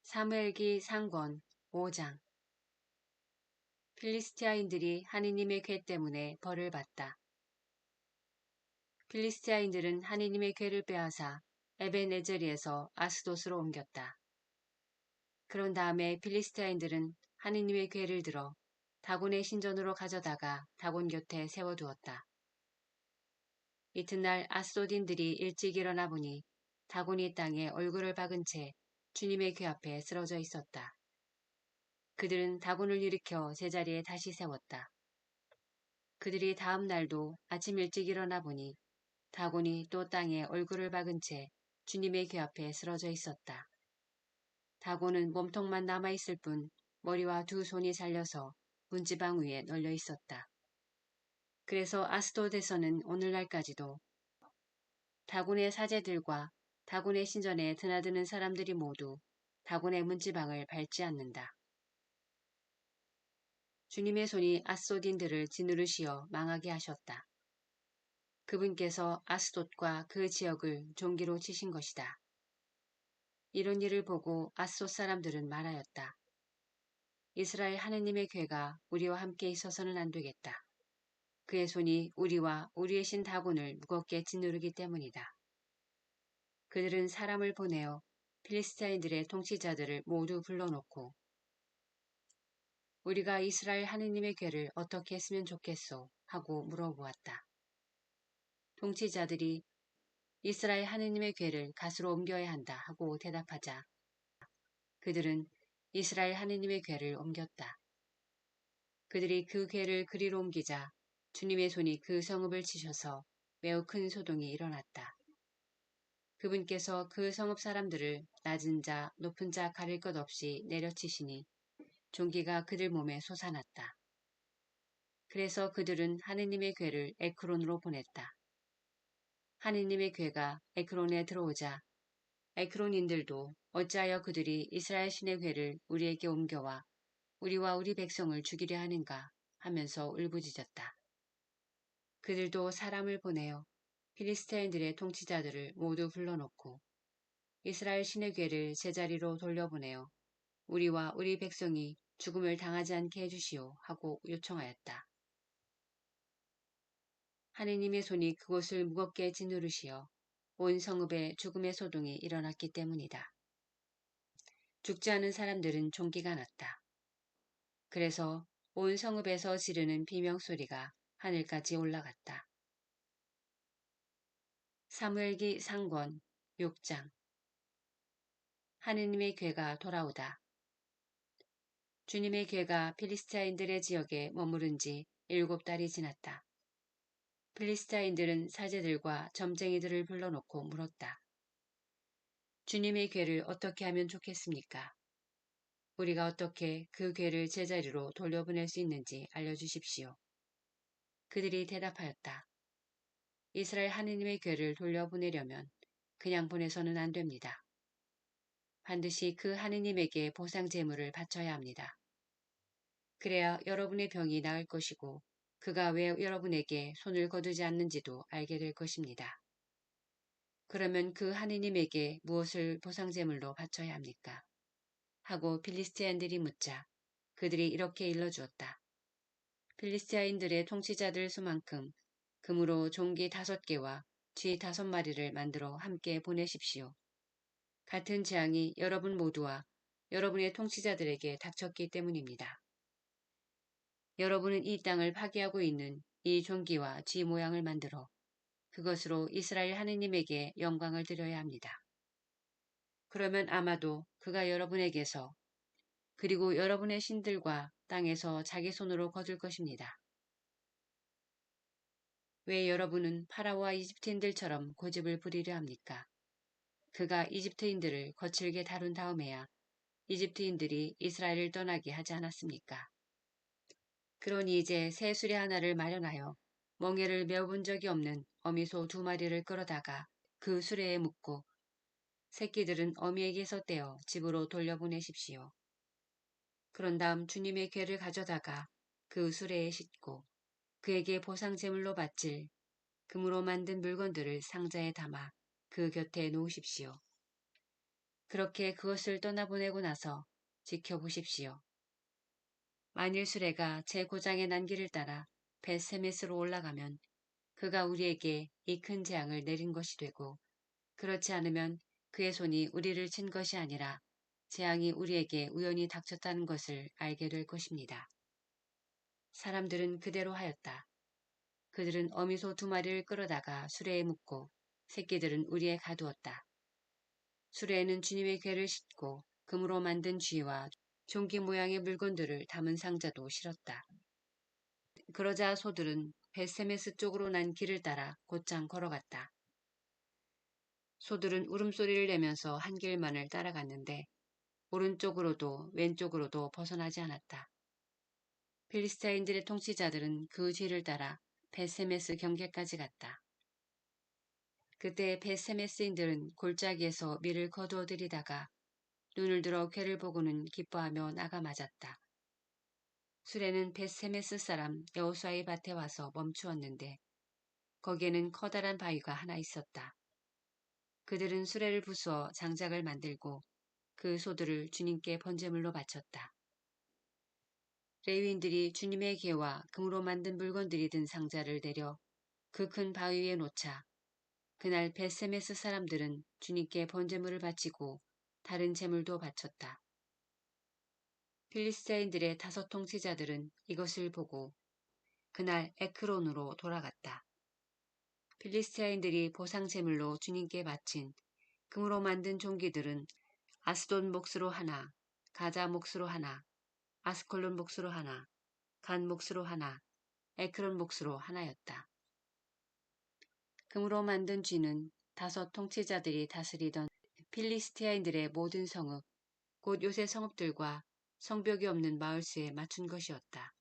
사무엘기 상권 5장. 필리스티아인들이 하느님의 궤 때문에 벌을 받다. 필리스티아인들은 하느님의 궤를 빼앗아 에벤에저리에서 아스돗으로 옮겼다. 그런 다음에 필리스티아인들은 하느님의 궤를 들어 다곤의 신전으로 가져다가 다곤 곁에 세워두었다. 이튿날 아스돗인들이 일찍 일어나 보니 다곤이 땅에 얼굴을 박은 채 주님의 궤 앞에 쓰러져 있었다. 그들은 다곤을 일으켜 제자리에 다시 세웠다. 그들이 다음 날도 아침 일찍 일어나 보니 다곤이 또 땅에 얼굴을 박은 채 주님의 궤 앞에 쓰러져 있었다. 다곤은 몸통만 남아있을 뿐 머리와 두 손이 잘려서 문지방 위에 널려 있었다. 그래서 아스돗에서는 오늘날까지도 다곤의 사제들과 다곤의 신전에 드나드는 사람들이 모두 다곤의 문지방을 밟지 않는다. 주님의 손이 아스돗인들을 짓누르시어 망하게 하셨다. 그분께서 아스돗과 그 지역을 종기로 치신 것이다. 이런 일을 보고 아스돗 사람들은 말하였다. 이스라엘 하느님의 궤가 우리와 함께 있어서는 안 되겠다. 그의 손이 우리와 우리의 신 다곤을 무겁게 짓누르기 때문이다. 그들은 사람을 보내어 필리스타인들의 통치자들을 모두 불러놓고 우리가 이스라엘 하느님의 궤를 어떻게 했으면 좋겠소 하고 물어보았다. 통치자들이 이스라엘 하느님의 궤를 갓으로 옮겨야 한다 하고 대답하자 그들은 이스라엘 하느님의 궤를 옮겼다. 그들이 그 궤를 그리로 옮기자 주님의 손이 그 성읍을 치셔서 매우 큰 소동이 일어났다. 그분께서 그 성읍 사람들을 낮은 자 높은 자 가릴 것 없이 내려치시니 종기가 그들 몸에 솟아났다. 그래서 그들은 하느님의 궤를 에크론으로 보냈다. 하느님의 궤가 에크론에 들어오자 에크론인들도 어찌하여 그들이 이스라엘 신의 궤를 우리에게 옮겨와 우리와 우리 백성을 죽이려 하는가 하면서 울부짖었다. 그들도 사람을 보내어 필리스타인들의 통치자들을 모두 불러놓고 이스라엘 신의 궤를 제자리로 돌려보내어 우리와 우리 백성이 죽음을 당하지 않게 해주시오 하고 요청하였다. 하느님의 손이 그곳을 무겁게 짓누르시어 온 성읍에 죽음의 소동이 일어났기 때문이다. 죽지 않은 사람들은 종기가 났다. 그래서 온 성읍에서 지르는 비명소리가 하늘까지 올라갔다. 사무엘기 상권 6장. 하느님의 궤가 돌아오다. 주님의 궤가 필리스타인들의 지역에 머무른 지 7달이 지났다. 필리스타인들은 사제들과 점쟁이들을 불러놓고 물었다. 주님의 궤를 어떻게 하면 좋겠습니까? 우리가 어떻게 그 궤를 제자리로 돌려보낼 수 있는지 알려주십시오. 그들이 대답하였다. 이스라엘 하느님의 궤를 돌려보내려면 그냥 보내서는 안 됩니다. 반드시 그 하느님에게 보상 제물을 바쳐야 합니다. 그래야 여러분의 병이 나을 것이고 그가 왜 여러분에게 손을 거두지 않는지도 알게 될 것입니다. 그러면 그 하느님에게 무엇을 보상 제물로 바쳐야 합니까? 하고 필리스티아인들이 묻자 그들이 이렇게 일러주었다. 필리스티아인들의 통치자들 수만큼 금으로 종기 5개와 쥐 5마리를 만들어 함께 보내십시오. 같은 재앙이 여러분 모두와 여러분의 통치자들에게 닥쳤기 때문입니다. 여러분은 이 땅을 파괴하고 있는 이 종기와 쥐 모양을 만들어 그것으로 이스라엘 하느님에게 영광을 드려야 합니다. 그러면 아마도 그가 여러분에게서 그리고 여러분의 신들과 땅에서 자기 손으로 거둘 것입니다. 왜 여러분은 파라오와 이집트인들처럼 고집을 부리려 합니까? 그가 이집트인들을 거칠게 다룬 다음에야 이집트인들이 이스라엘을 떠나게 하지 않았습니까? 그러니 이제 새 수레 하나를 마련하여 멍에를 메어본 적이 없는 어미소 2마리를 끌어다가 그 수레에 묶고 새끼들은 어미에게서 떼어 집으로 돌려보내십시오. 그런 다음 주님의 궤를 가져다가 그 수레에 싣고 그에게 보상 제물로 바칠 금으로 만든 물건들을 상자에 담아 그 곁에 놓으십시오. 그렇게 그것을 떠나보내고 나서 지켜보십시오. 만일 수레가 제 고장에 난 길을 따라 벳세메스로 올라가면 그가 우리에게 이 큰 재앙을 내린 것이 되고, 그렇지 않으면 그의 손이 우리를 친 것이 아니라 재앙이 우리에게 우연히 닥쳤다는 것을 알게 될 것입니다. 사람들은 그대로 하였다. 그들은 어미소 2마리를 끌어다가 수레에 묻고 새끼들은 우리에 가두었다. 수레에는 주님의 궤를 싣고 금으로 만든 쥐와 종기 모양의 물건들을 담은 상자도 실었다. 그러자 소들은 벳세메스 쪽으로 난 길을 따라 곧장 걸어갔다. 소들은 울음소리를 내면서 한 길만을 따라갔는데 오른쪽으로도 왼쪽으로도 벗어나지 않았다. 필리스타인들의 통치자들은 그 뒤를 따라 벳세메스 경계까지 갔다. 그때 벳세메스인들은 골짜기에서 밀을 거두어 들이다가 눈을 들어 궤를 보고는 기뻐하며 나가 맞았다. 수레는 벳세메스 사람 여호수아의 밭에 와서 멈추었는데 거기에는 커다란 바위가 하나 있었다. 그들은 수레를 부수어 장작을 만들고 그 소들을 주님께 번제물로 바쳤다. 레위인들이 주님의 궤와 금으로 만든 물건들이 든 상자를 내려 그 큰 바위 위에 놓자 그날 벳세메스 사람들은 주님께 번제물을 바치고 다른 제물도 바쳤다. 필리스타인들의 5 통치자들은 이것을 보고 그날 에크론으로 돌아갔다. 필리스타인들이 보상 제물로 주님께 바친 금으로 만든 종기들은 아스돈 몫으로 하나, 가자 몫으로 하나, 아스콜론 몫으로 하나, 간 몫으로 하나, 에크론 몫으로 하나였다. 금으로 만든 쥐는 5 통치자들이 다스리던 필리스티아인들의 모든 성읍, 곧 요새 성읍들과 성벽이 없는 마을수에 맞춘 것이었다.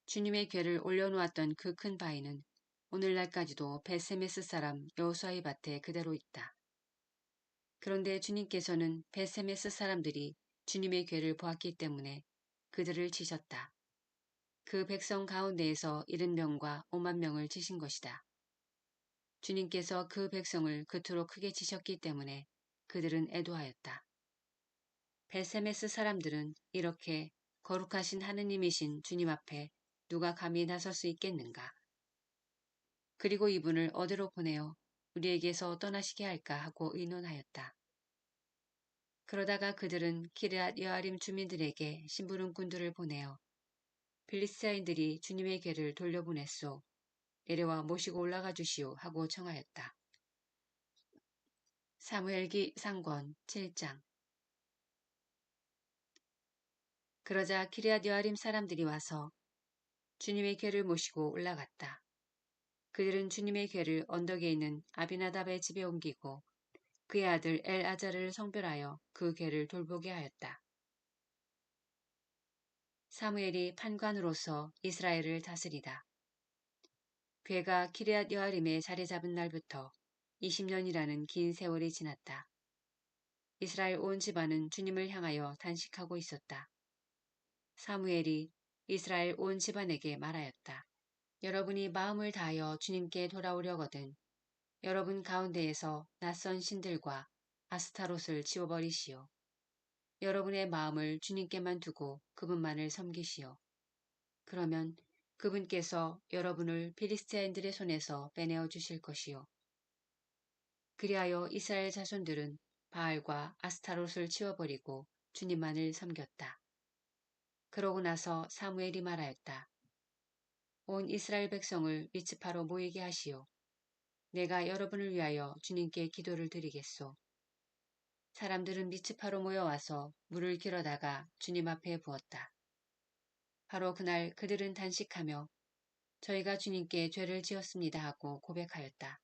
주님의 궤를 올려놓았던 그 큰 바위는 오늘날까지도 벳세메스 사람 여호수아의 밭에 그대로 있다. 그런데 주님께서는 벳세메스 사람들이 주님의 궤를 보았기 때문에 그들을 치셨다. 그 백성 가운데에서 70명과 5만 명을 치신 것이다. 주님께서 그 백성을 그토록 크게 치셨기 때문에 그들은 애도하였다. 벳세메스 사람들은 이렇게 거룩하신 하느님이신 주님 앞에 누가 감히 나설 수 있겠는가? 그리고 이분을 어디로 보내어 우리에게서 떠나시게 할까 하고 의논하였다. 그러다가 그들은 기럇 여아림 주민들에게 심부름꾼들을 보내어 필리스타인들이 주님의 궤를 돌려보냈소. 내려와 모시고 올라가 주시오 하고 청하였다. 사무엘기 상권 7장. 그러자 기럇 여아림 사람들이 와서 주님의 궤를 모시고 올라갔다. 그들은 주님의 궤를 언덕에 있는 아비나답의 집에 옮기고 그의 아들 엘아자를 성별하여 그 궤를 돌보게 하였다. 사무엘이 판관으로서 이스라엘을 다스리다. 궤가 기럇 여아림에 자리 잡은 날부터 20년이라는 긴 세월이 지났다. 이스라엘 온 집안은 주님을 향하여 단식하고 있었다. 사무엘이 이스라엘 온 집안에게 말하였다. 여러분이 마음을 다하여 주님께 돌아오려거든 여러분 가운데에서 낯선 신들과 아스타롯을 지워버리시오. 여러분의 마음을 주님께만 두고 그분만을 섬기시오. 그러면 그분께서 여러분을 필리스티아인들의 손에서 빼내어 주실 것이요. 그리하여 이스라엘 자손들은 바알과 아스타롯을 치워버리고 주님만을 섬겼다. 그러고 나서 사무엘이 말하였다. 온 이스라엘 백성을 미츠파로 모이게 하시오. 내가 여러분을 위하여 주님께 기도를 드리겠소. 사람들은 미츠파로 모여와서 물을 길어다가 주님 앞에 부었다. 바로 그날 그들은 단식하며 저희가 주님께 죄를 지었습니다 하고 고백하였다.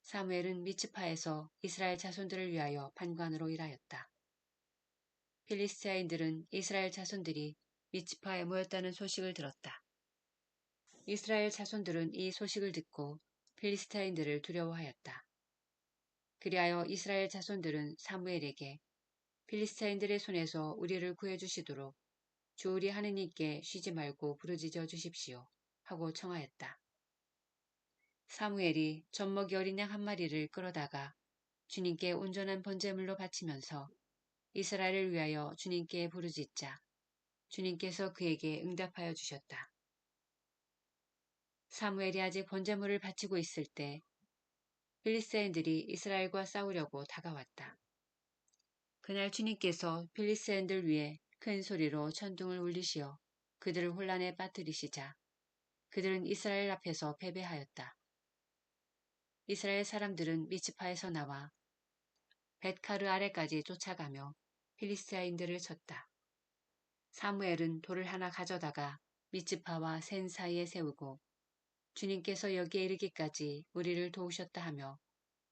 사무엘은 미츠파에서 이스라엘 자손들을 위하여 판관으로 일하였다. 필리스티아인들은 이스라엘 자손들이 미츠파에 모였다는 소식을 들었다. 이스라엘 자손들은 이 소식을 듣고 필리스타인들을 두려워하였다. 그리하여 이스라엘 자손들은 사무엘에게 필리스타인들의 손에서 우리를 구해주시도록 주 우리 하느님께 쉬지 말고 부르짖어 주십시오 하고 청하였다. 사무엘이 젖먹이 어린 양 1마리를 끌어다가 주님께 온전한 번제물로 바치면서 이스라엘을 위하여 주님께 부르짖자 주님께서 그에게 응답하여 주셨다. 사무엘이 아직 번제물을 바치고 있을 때 필리스타인들이 이스라엘과 싸우려고 다가왔다. 그날 주님께서 필리스타인들 위해 큰 소리로 천둥을 울리시어 그들을 혼란에 빠뜨리시자 그들은 이스라엘 앞에서 패배하였다. 이스라엘 사람들은 미츠파에서 나와 벳카르 아래까지 쫓아가며 필리스타인들을 쳤다. 사무엘은 돌을 하나 가져다가 미츠파와 센 사이에 세우고 주님께서 여기에 이르기까지 우리를 도우셨다 하며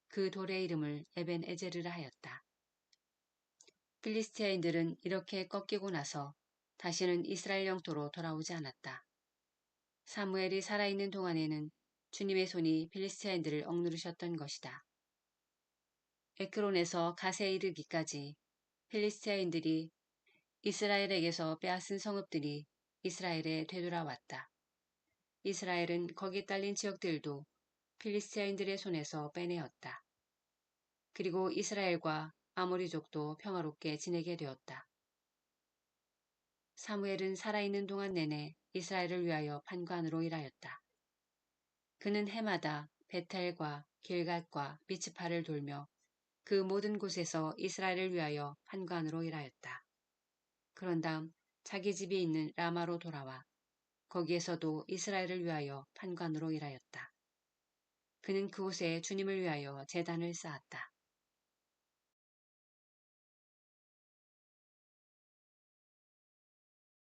그 돌의 이름을 에벤 에제르라 하였다. 필리스티아인들은 이렇게 꺾이고 나서 다시는 이스라엘 영토로 돌아오지 않았다. 사무엘이 살아있는 동안에는 주님의 손이 필리스티아인들을 억누르셨던 것이다. 에크론에서 가세에 이르기까지 필리스티아인들이 이스라엘에게서 빼앗은 성읍들이 이스라엘에 되돌아왔다. 이스라엘은 거기에 딸린 지역들도 필리스티아인들의 손에서 빼내었다. 그리고 이스라엘과 아모리족도 평화롭게 지내게 되었다. 사무엘은 살아있는 동안 내내 이스라엘을 위하여 판관으로 일하였다. 그는 해마다 베텔과 길갓과 미츠파를 돌며 그 모든 곳에서 이스라엘을 위하여 판관으로 일하였다. 그런 다음 자기 집이 있는 라마로 돌아와 거기에서도 이스라엘을 위하여 판관으로 일하였다. 그는 그곳에 주님을 위하여 제단을 쌓았다.